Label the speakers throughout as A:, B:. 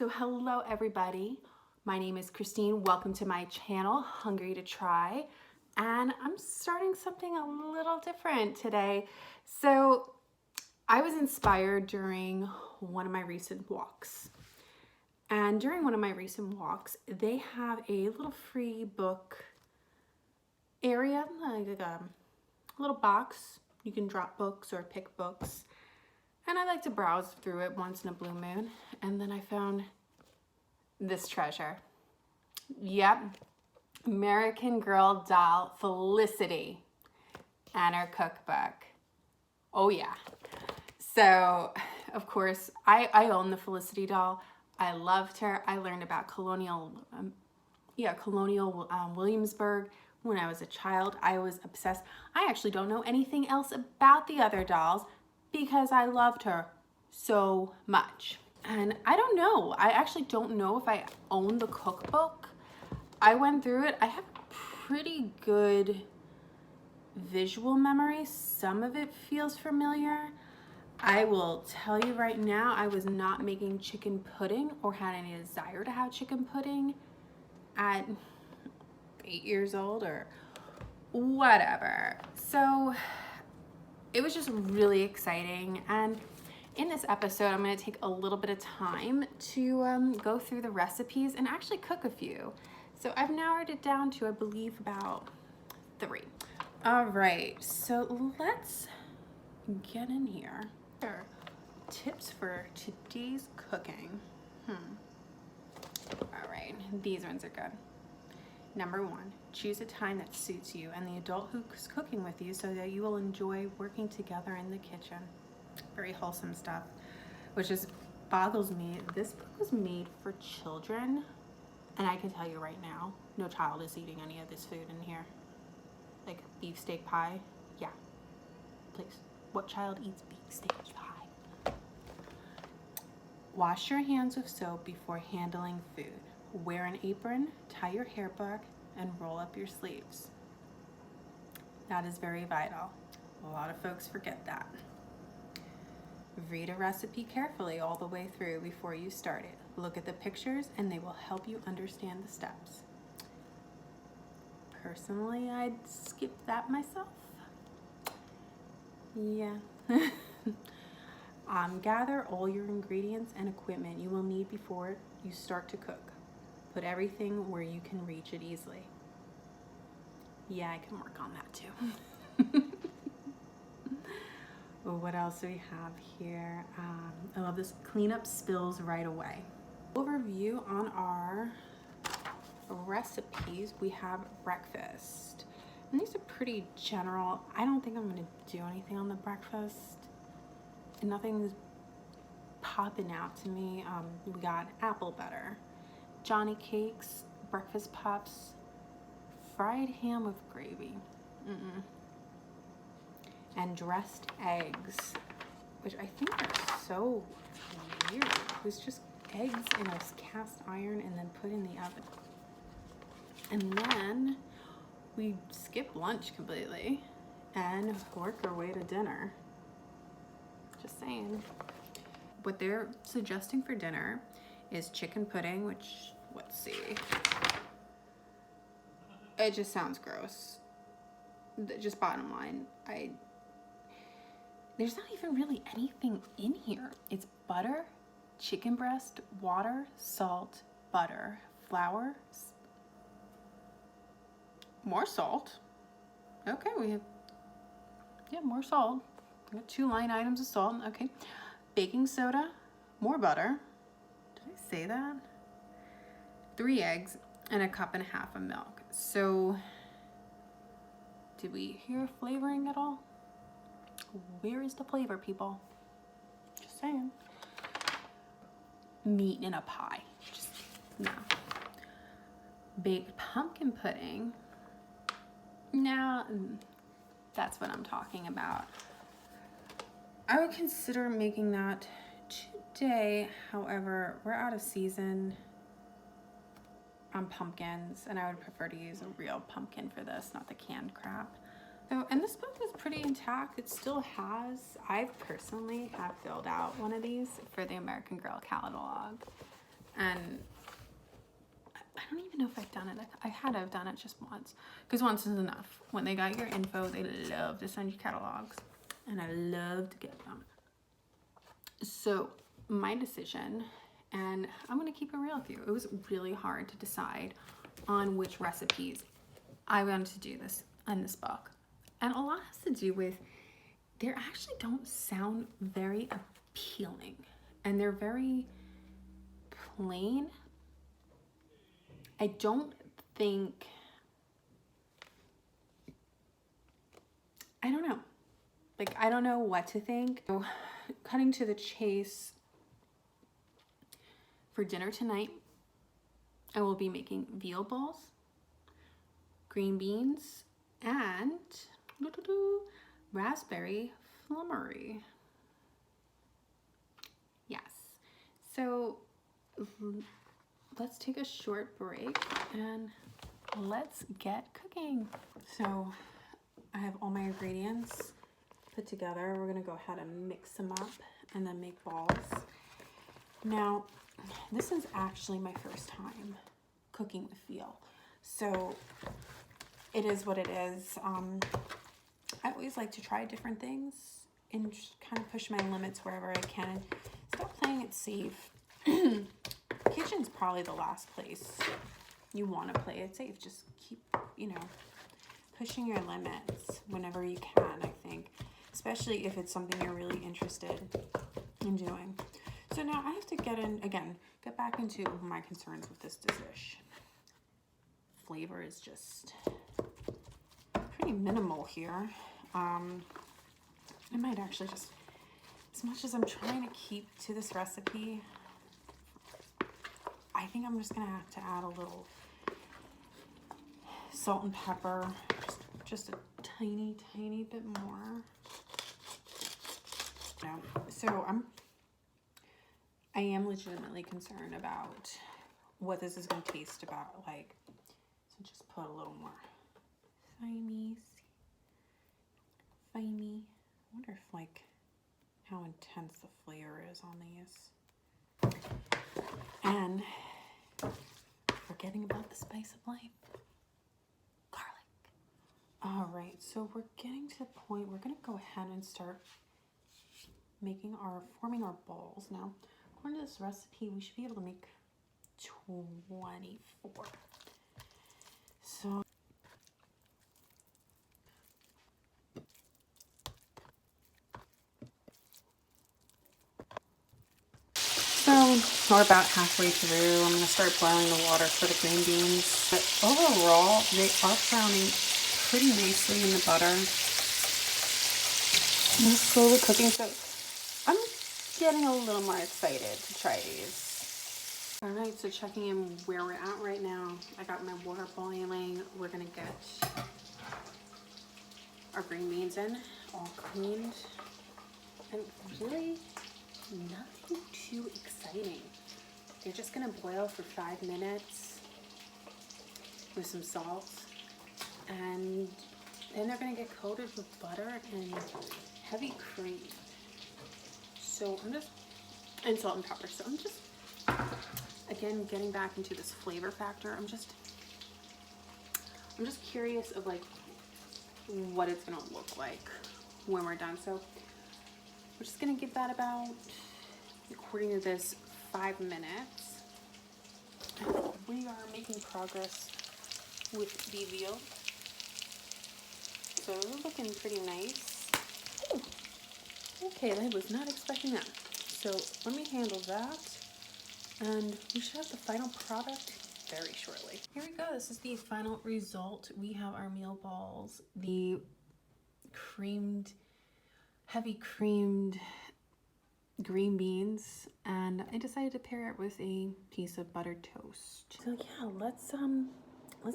A: So hello everybody, my name is Christine. Welcome to my channel, Hungry to Try. And I'm starting something a little different today. So I was inspired during one of my recent walks. And during one of my recent walks, they have a little free book area, like a little box. You can drop books or pick books. And I like to browse through it once in a blue moon. And then I found this treasure. Yep, American Girl doll Felicity and her cookbook. Oh yeah. So, of course, I own the Felicity doll. I loved her. I learned about colonial Williamsburg when I was a child. I was obsessed. I actually don't know anything else about the other dolls because I loved her so much. And I don't know. I actually don't know if I own the cookbook. I went through it. I have pretty good visual memory. Some of it feels familiar. I will tell you right now, I was not making chicken pudding or had any desire to have chicken pudding at 8 years old or whatever. So it was just really exciting. And in this episode, I'm going to take a little bit of time to go through the recipes and actually cook a few. So I've narrowed it down to, I believe, about 3. All right, so let's get in here. Here, tips for today's cooking. All right, these ones are good. Number 1, choose a time that suits you and the adult who's cooking with you so that you will enjoy working together in the kitchen. Very wholesome stuff, which just boggles me. This book was made for children, and I can tell you right now, no child is eating any of this food in here. Like beefsteak pie, yeah, please. What child eats beefsteak pie? Wash your hands with soap before handling food. Wear an apron, tie your hair back, and roll up your sleeves. That is very vital. A lot of folks forget that. Read a recipe carefully all the way through before you start it. Look at the pictures and they will help you understand the steps. Personally, I'd skip that myself. Yeah. Gather all your ingredients and equipment you will need before you start to cook. Put everything where you can reach it easily. Yeah, I can work on that too. What else do we have here? I love this. Clean up spills right away. Overview on our recipes. We have breakfast. And these are pretty general. I don't think I'm going to do anything on the breakfast. Nothing's popping out to me. We got apple butter, Johnny cakes, breakfast puffs, fried ham with gravy. And dressed eggs, which I think are so weird. It was just eggs in a cast iron and then put in the oven. And then we skip lunch completely and work our way to dinner. Just saying. What they're suggesting for dinner is chicken pudding, which, let's see. It just sounds gross. Just bottom line, there's not even really anything in here. It's butter, chicken breast, water, salt, butter, flour, more salt. Okay, we have, more salt. We got 2 line items of salt, okay. Baking soda, more butter. Did I say that? 3 eggs and a 1.5 cups of milk. So, did we hear flavoring at all? Where is the flavor, people? Just saying. Meat in a pie. Just, no. Baked pumpkin pudding. Now, that's what I'm talking about. I would consider making that today. However, we're out of season on pumpkins, and I would prefer to use a real pumpkin for this, not the canned crap. So, and this book is pretty intact. It still has, I personally have filled out one of these for the American Girl catalog. And I don't even know if I've done it. I had to have done it just once, because once is enough. When they got your info, they love to send you catalogs, and I love to get them. So my decision, and I'm gonna keep it real with you, it was really hard to decide on which recipes I wanted to do this in this book. And a lot has to do with, they actually don't sound very appealing, and they're very plain. I don't think, I don't know. Like, I don't know what to think. So, cutting to the chase, for dinner tonight, I will be making veal balls, green beans, and raspberry flummery. Yes. So let's take a short break and let's get cooking. So I have all my ingredients put together. We're gonna go ahead and mix them up and then make balls. Now, this is actually my first time cooking with veal, so it is what it is. I always like to try different things and just kind of push my limits wherever I can. Stop playing it safe. Kitchen's probably the last place you want to play it safe. Just keep, pushing your limits whenever you can, I think. Especially if it's something you're really interested in doing. So now I have to get back into my concerns with this dish. Flavor is just pretty minimal here. I might actually just, as much as I'm trying to keep to this recipe, I think I'm just gonna have to add a little salt and pepper, just a tiny bit more. So I am legitimately concerned about what this is going to taste about like. So just put a little more thymy. I wonder if how intense the flavor is on these. And forgetting about the spice of life, garlic. All right, so we're getting to the point, we're gonna go ahead and start forming our balls. Now, according to this recipe, we should be able to make 24. So we're about halfway through. I'm going to start boiling the water for the green beans. But overall, they are browning pretty nicely in the butter. I'm slowly cooking, so I'm getting a little more excited to try these. All right, so checking in where we're at right now. I got my water boiling. We're going to get our green beans in, all cleaned. And really nothing too exciting. They're just gonna boil for 5 minutes with some salt, and then they're gonna get coated with butter and heavy cream. So and salt and pepper. So I'm just, again, getting back into this flavor factor. I'm just curious of what it's gonna look like when we're done. So we're just gonna give that about, according to this, 5 minutes. We are making progress with the veal. So it's looking pretty nice. Ooh. Okay, I was not expecting that. So let me handle that, and we should have the final product very shortly. Here we go. This is the final result. We have our meal balls, the heavy creamed green beans, and I decided to pair it with a piece of buttered toast. So yeah, let's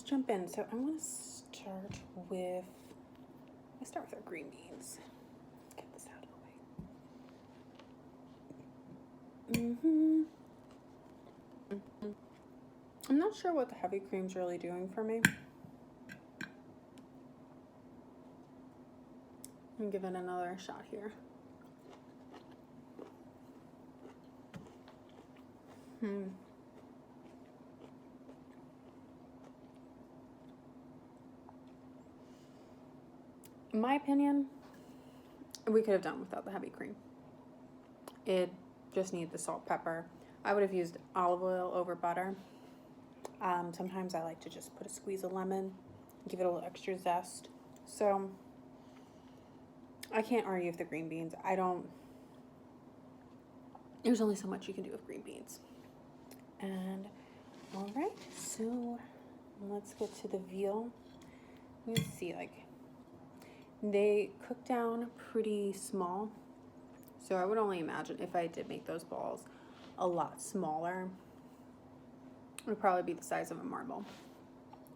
A: jump in. So I'm gonna start with our green beans. Get this out of the way. I'm not sure what the heavy cream's really doing for me. I'm giving it another shot here. In my opinion, we could have done without the heavy cream. It just needed the salt, pepper. I would have used olive oil over butter. Sometimes I like to just put a squeeze of lemon, give it a little extra zest. So I can't argue with the green beans. There's only so much you can do with green beans. And all right, so let's get to the veal. Let me see, like, they cook down pretty small. So I would only imagine if I did make those balls a lot smaller, it would probably be the size of a marble.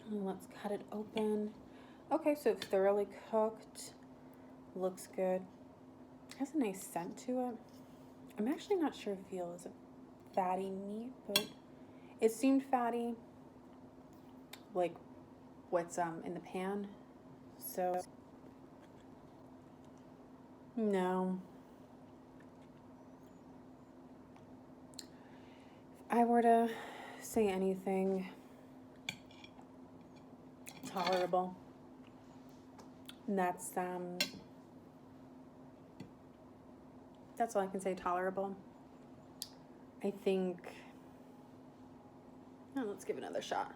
A: And let's cut it open. Okay, so it's thoroughly cooked. Looks good. Has a nice scent to it. I'm actually not sure if veal is a fatty meat, but it seemed fatty, like what's in the pan. So no. If I were to say anything tolerable, and that's all I can say, tolerable. I think, let's give it another shot.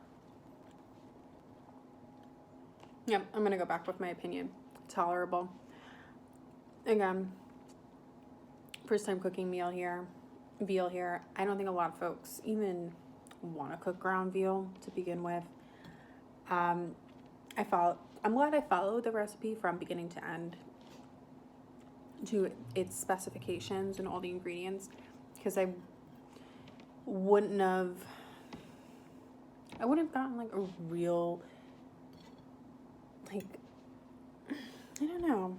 A: Yep, I'm gonna go back with my opinion. Tolerable. Again, first time cooking veal here. I don't think a lot of folks even want to cook ground veal to begin with. I'm glad I followed the recipe from beginning to end to its specifications and all the ingredients, because I wouldn't have gotten like a real, like, I don't know.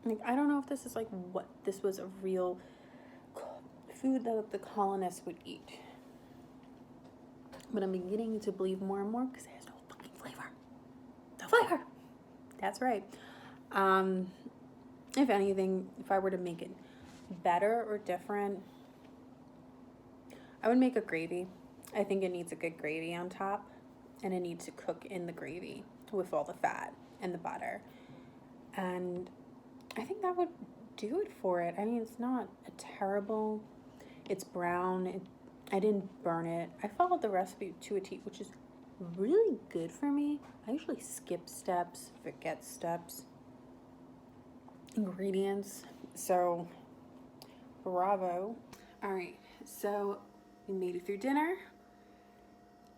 A: Like, I don't know if this is like what this was a real food that the colonists would eat. But I'm beginning to believe more and more because it has no fucking flavor. No flavor. That's right. If anything, if I were to make it better or different, I would make a gravy. I think it needs a good gravy on top, and it needs to cook in the gravy with all the fat and the butter. And I think that would do it for it. I mean, it's not a terrible, it's brown. I didn't burn it. I followed the recipe to a T, which is really good for me. I usually skip steps, forget steps, ingredients. So, bravo. All right, so we made it through dinner.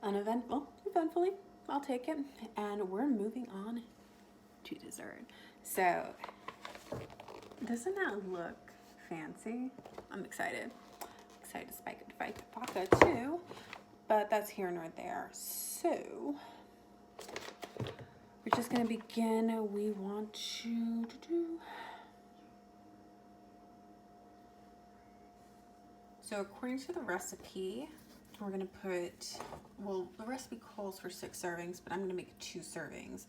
A: Eventfully, I'll take it. And we're moving on to dessert. So, doesn't that look fancy? I'm excited. To spike vodka too, but that's here nor there. So we're just gonna begin. We want to do. So according to the recipe, we're gonna put, well, the recipe calls for 6 servings, but I'm gonna make 2 servings.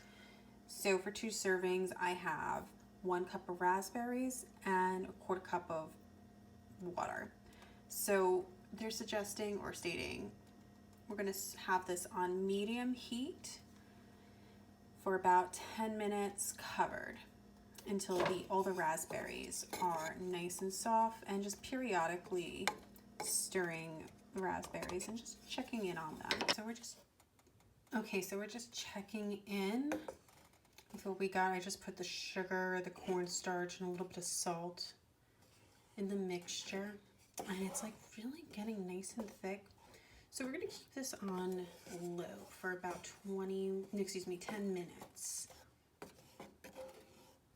A: So for 2 servings, I have 1 cup of raspberries and 1/4 cup of water. So they're suggesting or stating we're going to have this on medium heat for about 10 minutes covered until all the raspberries are nice and soft, and just periodically stirring the raspberries and just checking in on them. So we're just checking in with what we got. I just put the sugar, the cornstarch, and a little bit of salt in the mixture. And it's like really getting nice and thick. So we're gonna keep this on low for about 10 minutes.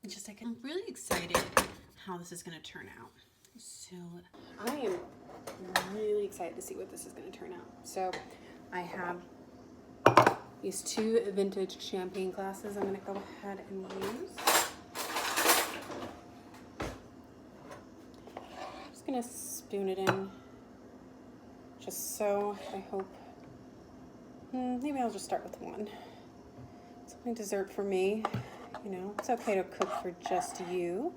A: Just like, I'm really excited how this is gonna turn out. So I am really excited to see what this is gonna turn out. So I have these 2 vintage champagne glasses I'm gonna go ahead and use. I'm just gonna spoon it in, just so. I hope, maybe I'll just start with 1. It's only dessert for me, you know. It's okay to cook for just you.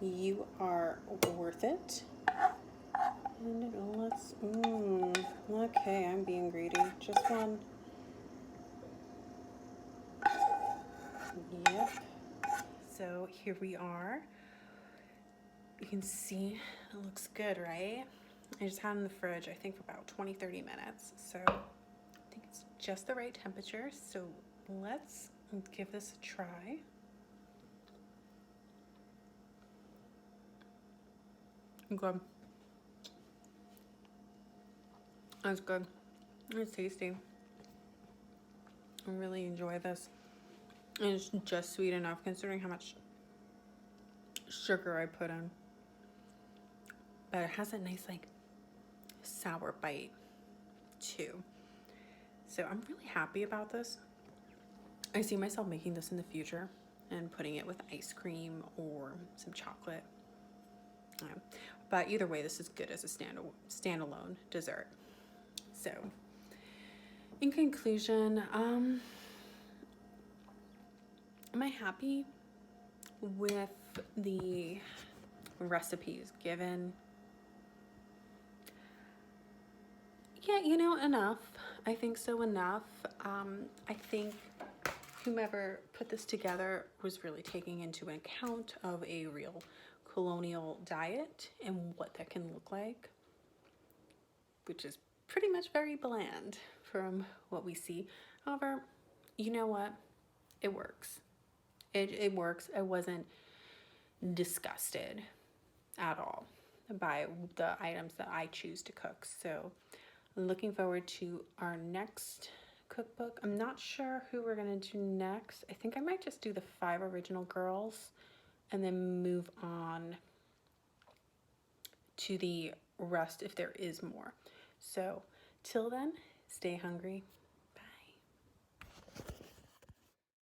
A: You are worth it. And let's, okay, I'm being greedy. Just 1. Yep. So here we are. You can see it looks good, right? I just had it in the fridge, I think, for about 20-30 minutes. So I think it's just the right temperature. So let's give this a try. Good. That's good. It's tasty. I really enjoy this. And it's just sweet enough considering how much sugar I put in. But it has a nice like sour bite too. So I'm really happy about this. I see myself making this in the future and putting it with ice cream or some chocolate. But either way, this is good as a standalone dessert. So in conclusion, am I happy with the recipes given? Yeah, you know, enough. I think so, enough. I think whomever put this together was really taking into account of a real colonial diet and what that can look like, which is pretty much very bland from what we see. However, you know what? It works. It works. I wasn't disgusted at all by the items that I choose to cook. So I'm looking forward to our next cookbook. I'm not sure who we're gonna do next. I think I might just do the 5 original girls and then move on to the rest if there is more. So till then, stay hungry.